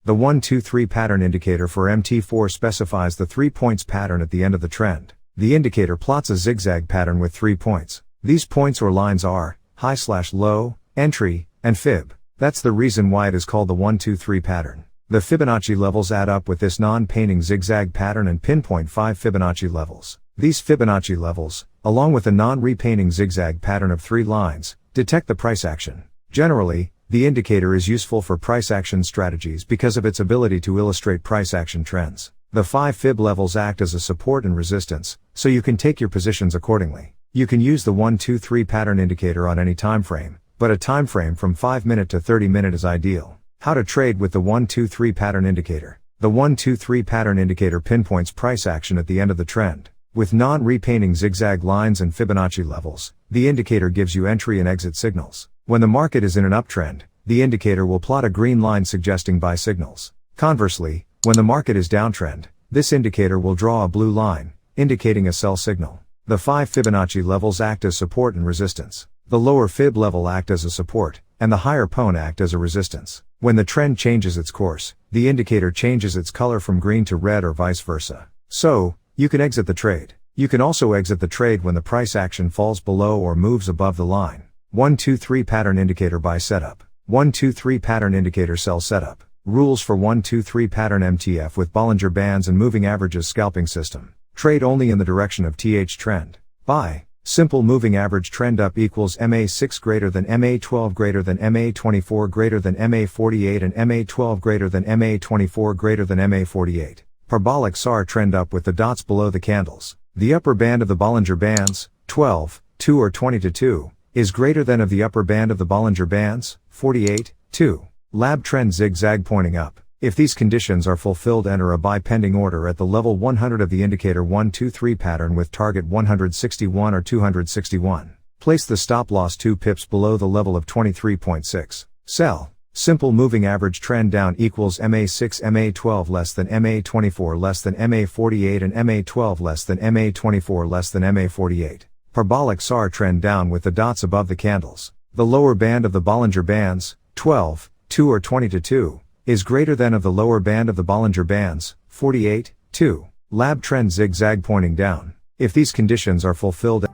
The 1-2-3 pattern indicator for MT4 specifies the 3 points pattern at the end of the trend. The indicator plots a zigzag pattern with 3 points. These points or lines are high/low, entry, and fib. That's the reason why it is called the 1-2-3 pattern. The Fibonacci levels add up with this non-painting zigzag pattern and pinpoint 5 Fibonacci levels. These Fibonacci levels, along with a non-repainting zigzag pattern of 3 lines, detect the price action. Generally, the indicator is useful for price action strategies because of its ability to illustrate price action trends. The 5 fib levels act as a support and resistance, so you can take your positions accordingly. You can use the 1-2-3 pattern indicator on any time frame, but a time frame from 5-minute to 30-minute is ideal. How to trade with the 1-2-3 pattern indicator. The 1-2-3 pattern indicator pinpoints price action at the end of the trend. With non-repainting zigzag lines and Fibonacci levels, the indicator gives you entry and exit signals. When the market is in an uptrend, the indicator will plot a green line suggesting buy signals. Conversely, when the market is downtrend, this indicator will draw a blue line, indicating a sell signal. The 5 Fibonacci levels act as support and resistance. The lower fib level act as a support, and the higher pone act as a resistance. When the trend changes its course, the indicator changes its color from green to red or vice versa. So, you can exit the trade. You can also exit the trade when the price action falls below or moves above the line. 1-2-3 pattern indicator buy setup. 1-2-3 pattern indicator sell setup. Rules for 1-2-3 pattern MTF with Bollinger Bands and moving averages scalping system. Trade only in the direction of TH trend. Buy. Simple moving average trend up equals MA6 greater than MA12 greater than MA24 greater than MA48 and MA12 greater than MA24 greater than MA48. Parabolic SAR trend up with the dots below the candles. The upper band of the Bollinger Bands, 12, 2 or 20 to 2, is greater than of the upper band of the Bollinger Bands, 48, 2. Lab trend zigzag pointing up. If these conditions are fulfilled, enter a buy pending order at the level 100 of the indicator 1-2-3 pattern with target 161 or 261. Place the stop loss 2 pips below the level of 23.6. Sell. Simple moving average trend down equals MA6 MA12 less than MA24 less than MA48 and MA12 less than MA24 less than MA48. Parabolic SAR trend down with the dots above the candles. The lower band of the Bollinger Bands, 12, 2 or 20 to 2, is greater than of the lower band of the Bollinger Bands, 48, 2. Lab trend zigzag pointing down. If these conditions are fulfilled,